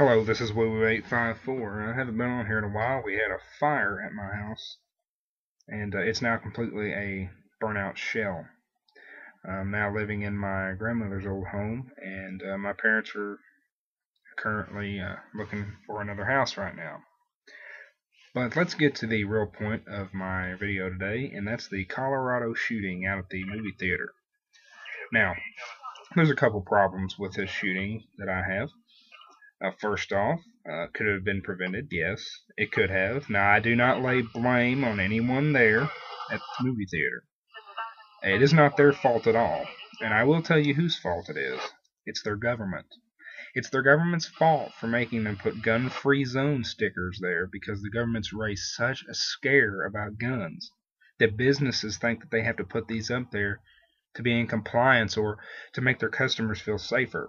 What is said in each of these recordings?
Hello, this is Woo854. I haven't been on here in a while. We had a fire at my house, and it's now completely a burnout shell. I'm now living in my grandmother's old home, and my parents are currently looking for another house right now. But let's get to the real point of my video today, and that's the Colorado shooting out at the movie theater. Now, there's a couple problems with this shooting that I have. First off, could it have been prevented? Yes, it could have. Now, I do not lay blame on anyone there at the movie theater. It is not their fault at all. And I will tell you whose fault it is. It's their government. It's their government's fault for making them put gun-free zone stickers there because the government's raised such a scare about guns that businesses think that they have to put these up there to be in compliance or to make their customers feel safer,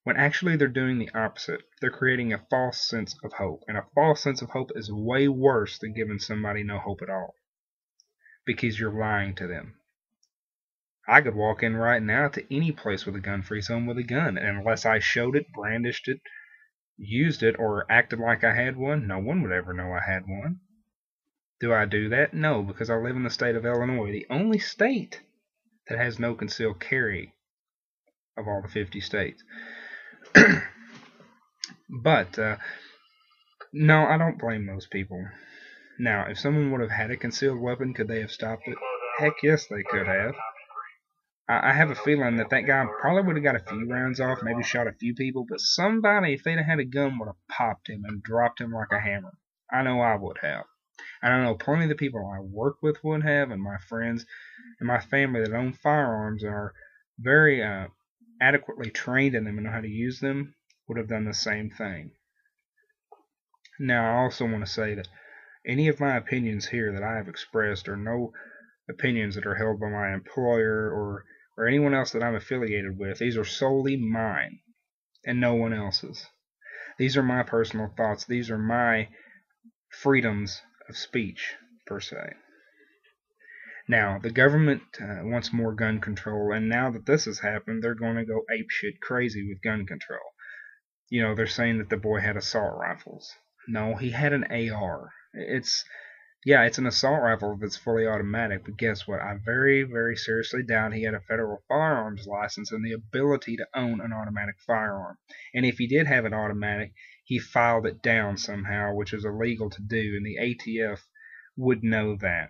when actually they're doing the opposite. They're creating a false sense of hope, and a false sense of hope is way worse than giving somebody no hope at all, because you're lying to them. I could walk in right now to any place with a gun-free zone with a gun, and unless I showed it, brandished it, used it, or acted like I had one, no one would ever know I had one. Do I do that? No, because I live in the state of Illinois, the only state that has no concealed carry of all the 50 states. But, no, I don't blame those people. Now, if someone would have had a concealed weapon, could they have stopped it? Heck yes, they could have. I have a feeling that guy probably would have got a few rounds off, maybe shot a few people, but somebody, if they'd have had a gun, would have popped him and dropped him like a hammer. I know I would have. And I know plenty of the people I work with would have, and my friends and my family that own firearms and are very adequately trained in them and know how to use them would have done the same thing. Now, I also want to say that any of my opinions here that I have expressed are no opinions that are held by my employer or anyone else that I'm affiliated with. These are solely mine and no one else's. These are my personal thoughts. These are my freedoms of speech, per se. Now, the government wants more gun control, and now that this has happened, they're going to go apeshit crazy with gun control. You know, they're saying that the boy had assault rifles. No, he had an AR. It's an assault rifle that's fully automatic, but guess what? I very, very seriously doubt he had a federal firearms license and the ability to own an automatic firearm. And if he did have an automatic, he filed it down somehow, which is illegal to do, and the ATF would know that.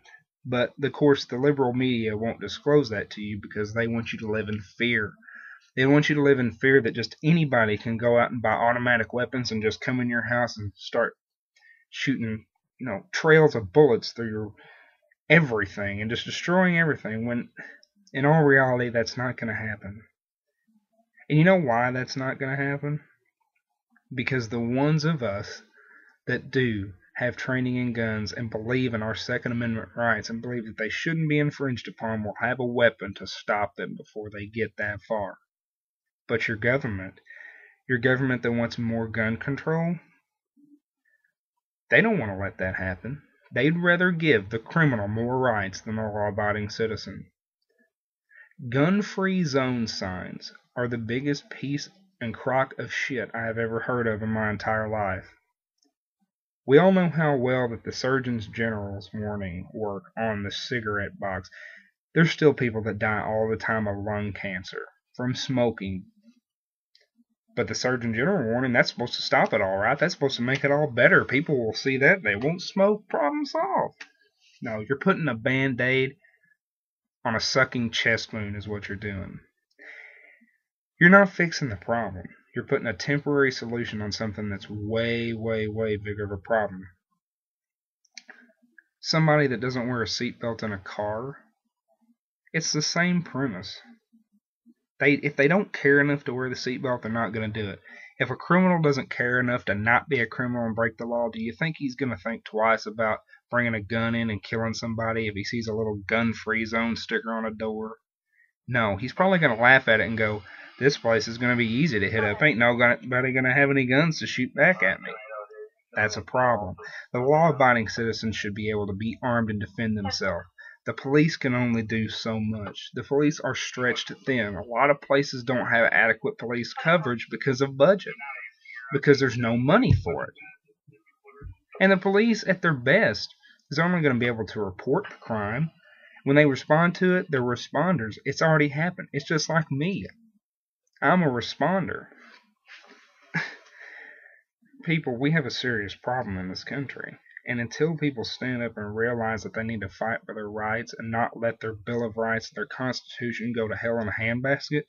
But, of course, the liberal media won't disclose that to you because they want you to live in fear. They want you to live in fear that just anybody can go out and buy automatic weapons and just come in your house and start shooting, trails of bullets through your everything and just destroying everything, when in all reality that's not going to happen. And you know why that's not going to happen? Because the ones of us that do have training in guns and believe in our Second Amendment rights and believe that they shouldn't be infringed upon will have a weapon to stop them before they get that far. But your government that wants more gun control, they don't want to let that happen. They'd rather give the criminal more rights than the law-abiding citizen. Gun-free zone signs are the biggest piece and crock of shit I have ever heard of in my entire life. We all know how well that the Surgeon General's warning work on the cigarette box. There's still people that die all the time of lung cancer from smoking. But the Surgeon General warning, that's supposed to stop it all, right? That's supposed to make it all better. People will see that. They won't smoke. Problem solved. No, you're putting a Band-Aid on a sucking chest wound is what you're doing. You're not fixing the problem. You're putting a temporary solution on something that's way, way, way bigger of a problem. Somebody that doesn't wear a seatbelt in a car, it's the same premise. If they don't care enough to wear the seatbelt, they're not going to do it. If a criminal doesn't care enough to not be a criminal and break the law, do you think he's going to think twice about bringing a gun in and killing somebody if he sees a little gun-free zone sticker on a door? No, he's probably going to laugh at it and go, this place is going to be easy to hit up. Ain't nobody going to have any guns to shoot back at me. That's a problem. The law-abiding citizens should be able to be armed and defend themselves. The police can only do so much. The police are stretched thin. A lot of places don't have adequate police coverage because of budget. because there's no money for it. And the police, at their best, is only going to be able to report the crime. When they respond to it, they're responders. It's already happened. It's just like me. I'm a responder. People, we have a serious problem in this country. And until people stand up and realize that they need to fight for their rights and not let their Bill of Rights, their Constitution, go to hell in a handbasket,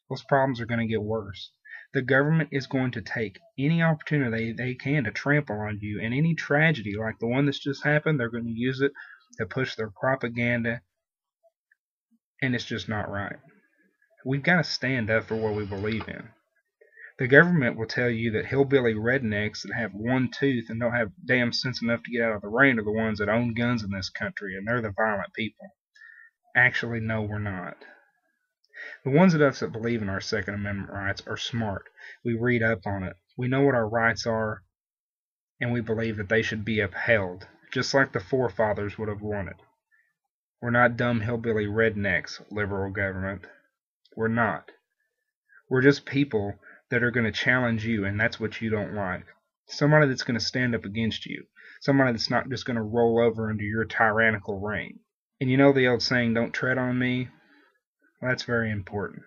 those problems are going to get worse. The government is going to take any opportunity they can to trample on you, and any tragedy like the one that's just happened, they're going to use it to push their propaganda, and it's just not right. We've got to stand up for what we believe in. The government will tell you that hillbilly rednecks that have one tooth and don't have damn sense enough to get out of the rain are the ones that own guns in this country, and they're the violent people. Actually, no, we're not. The ones of us that believe in our Second Amendment rights are smart. We read up on it. We know what our rights are, and we believe that they should be upheld, just like the forefathers would have wanted. We're not dumb hillbilly rednecks, liberal government. We're not. We're just people that are going to challenge you, and that's what you don't like. Somebody that's going to stand up against you. Somebody that's not just going to roll over under your tyrannical reign. And you know the old saying, don't tread on me? Well, that's very important.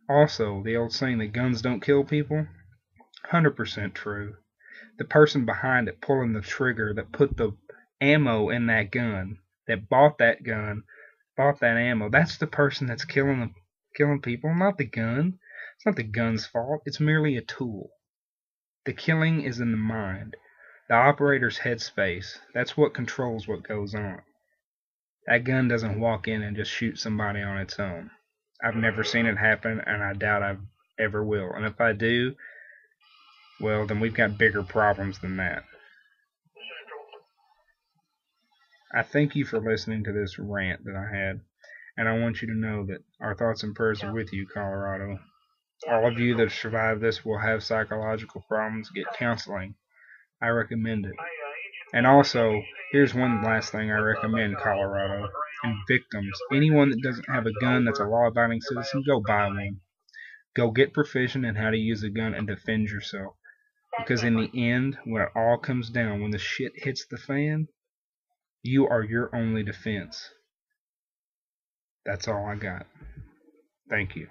Also, the old saying that guns don't kill people? 100% true. The person behind it pulling the trigger that put the ammo in that gun, that bought that gun, bought that ammo, that's the person that's killing people, not the gun. It's not the gun's fault. It's merely a tool. The killing is in the mind. The operator's headspace. That's what controls what goes on. That gun doesn't walk in and just shoot somebody on its own. I've never seen it happen, and I doubt I ever will. And if I do, well, then we've got bigger problems than that. I thank you for listening to this rant that I had, and I want you to know that our thoughts and prayers are with you, Colorado. All of you that survive this will have psychological problems. Get counseling. I recommend it. And also, here's one last thing I recommend, Colorado. And victims. Anyone that doesn't have a gun that's a law-abiding citizen, go buy one. Go get proficient in how to use a gun and defend yourself. Because in the end, when it all comes down, when the shit hits the fan, you are your only defense. That's all I got. Thank you.